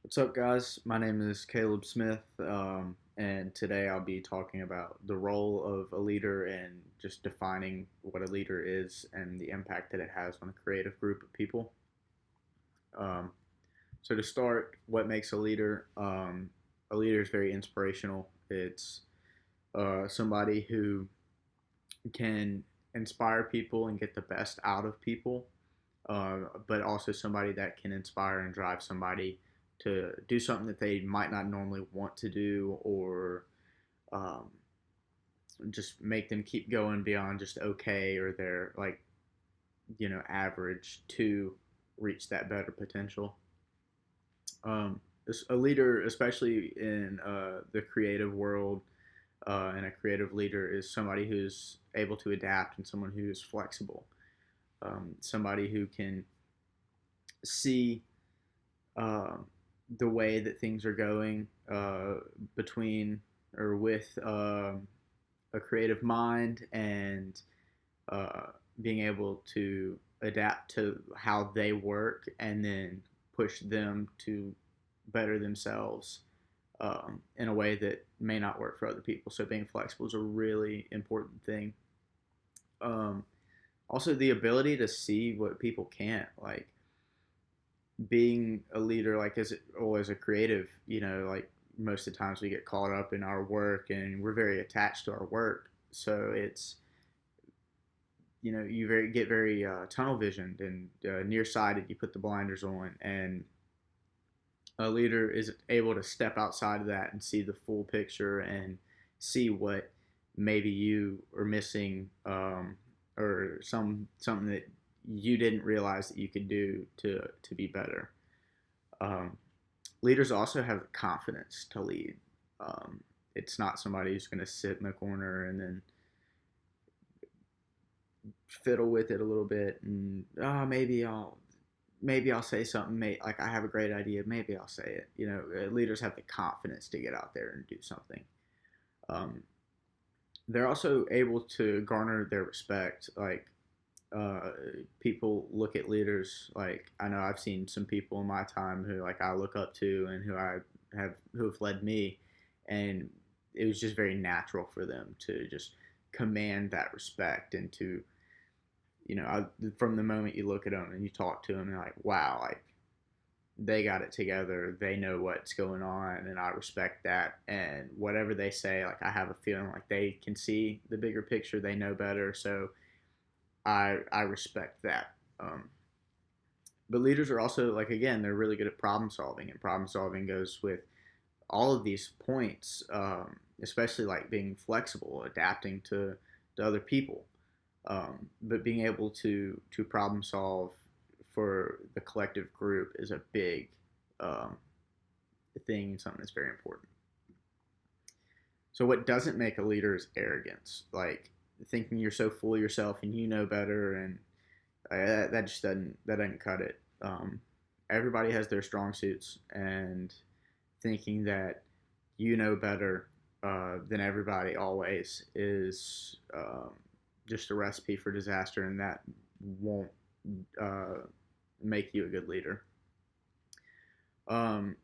What's up, guys? My name is Caleb Smith, and today I'll be talking about the role of a leader and just defining what a leader is and the impact that it has on a creative group of people. Um, so, to start, what makes a leader? A leader is very inspirational. It's somebody who can inspire people and get the best out of people, but also somebody that can inspire and drive somebody to do something that they might not normally want to do, or um, just make them keep going beyond just okay or their average to reach that better potential. Um, a leader, especially in the creative world, and a creative leader is somebody who's able to adapt and someone who's flexible, somebody who can see uh, the way that things are going between or with a creative mind and uh, being able to adapt to how they work and then push them to better themselves in a way that may not work for other people. So being flexible is a really important thing. Um, Also, the ability to see what people can't, like being a leader, like as a creative, like most of the times we get caught up in our work and we're very attached to our work. So it's get very tunnel visioned and nearsighted. You put the blinders on, and a leader is able to step outside of that and see the full picture and see what maybe you are missing, or something that you didn't realize that you could do to be better. Um, Leaders also have confidence to lead. It's not somebody who's going to sit in the corner and then fiddle with it a little bit and maybe I'll say something. Like I have a great idea, maybe I'll say it. Leaders have the confidence to get out there and do something. Um, they're also able to garner their respect. Like uh, people look at leaders. Like I know I've seen some people in my time who like I look up to and who have led me, and it was just very natural for them to just command that respect and to from the moment you look at them and you talk to them, you're like, wow, like they got it together. They know what's going on, and I respect that. And whatever they say, like I have a feeling like they can see the bigger picture. They know better, so I respect that. But leaders are also like again, they're really good at problem solving, and problem solving goes with all of these points, especially like being flexible, adapting to other people, but being able to problem solve for the collective group is a big um, thing, something that's very important. So what doesn't make a leader is arrogance, like thinking you're so full of yourself and you know better, and that just doesn't cut it. Everybody has their strong suits, and thinking that you know better than everybody always is just a recipe for disaster, and that won't uh, make you a good leader.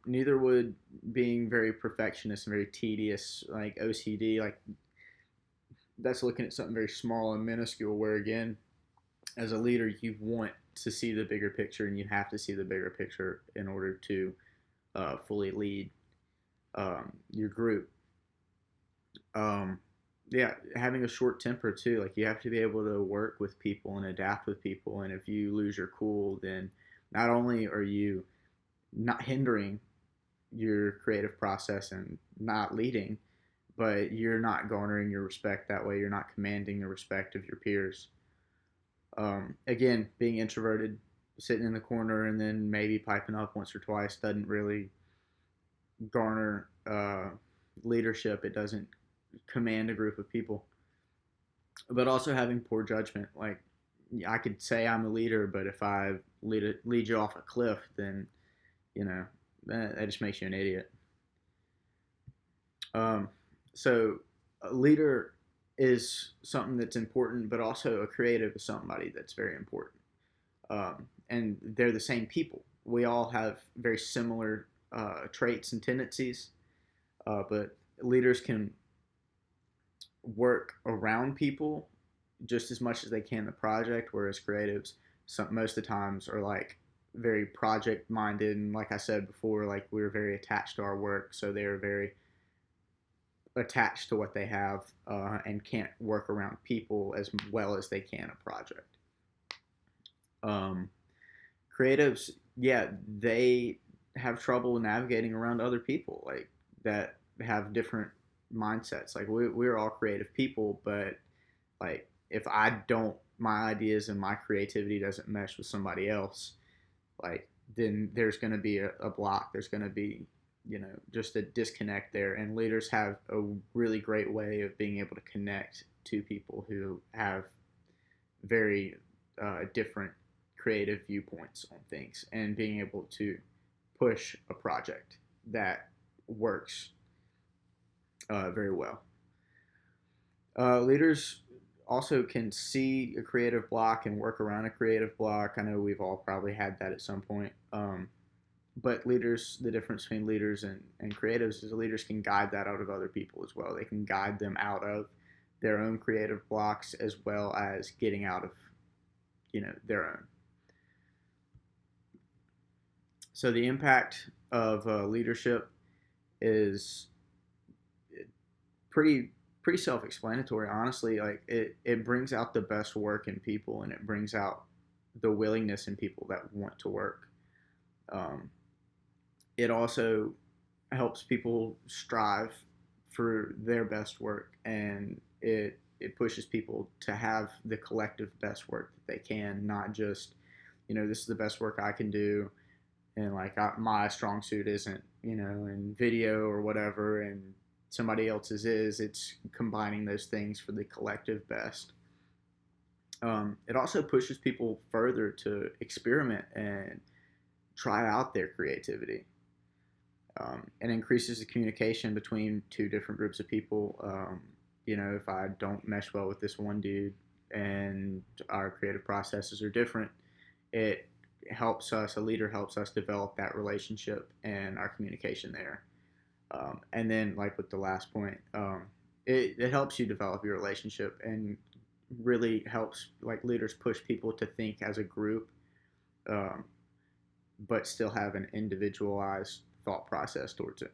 Neither would being very perfectionist and very tedious, like OCD, like that's looking at something very small and minuscule. Where again, as a leader, you want to see the bigger picture, and you have to see the bigger picture in order to fully lead your group. Um, yeah, having a short temper too. Like you have to be able to work with people and adapt with people. And if you lose your cool, then not only are you not hindering your creative process and not leading, but you're not garnering your respect that way. You're not commanding the respect of your peers. Again, being introverted, sitting in the corner, and then maybe piping up once or twice doesn't really garner leadership. It doesn't command a group of people. But also having poor judgment. Like I could say I'm a leader, but if I lead you off a cliff, then you know that just makes you an idiot. Um, so a leader is something that's important, but also a creative is somebody that's very important. And they're the same people. We all have very similar traits and tendencies, but leaders can work around people just as much as they can the project, whereas creatives, most of the times, are like very project minded, and like I said before, like we're very attached to our work, so they're very attached to what they have, and can't work around people as well as they can a project. Um, Creatives, yeah, they have trouble navigating around other people like that have different mindsets. Like we're all creative people, but like if I don't, my ideas and my creativity doesn't mesh with somebody else, like then there's going to be a block. There's going to be, just a disconnect there. And leaders have a really great way of being able to connect to people who have very different creative viewpoints on things, and being able to push a project that works very well. Leaders also can see a creative block and work around a creative block. I know we've all probably had that at some point. But leaders, the difference between leaders and creatives is leaders can guide that out of other people as well. They can guide them out of their own creative blocks as well as getting out of, their own. So the impact of leadership is pretty pretty self-explanatory, honestly. Like it brings out the best work in people, and it brings out the willingness in people that want to work. Um, it also helps people strive for their best work, and it pushes people to have the collective best work that they can, not just, this is the best work I can do, and like my strong suit isn't, in video or whatever, and somebody else's is. It's combining those things for the collective best. It also pushes people further to experiment and try out their creativity. And increases the communication between two different groups of people. If I don't mesh well with this one dude and our creative processes are different, it helps us, a leader helps us develop that relationship and our communication there. And then, like with the last point, it helps you develop your relationship, and really helps, like, leaders push people to think as a group, um, but still have an individualized thought process towards it,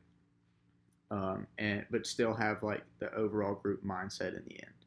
and but still have like the overall group mindset in the end.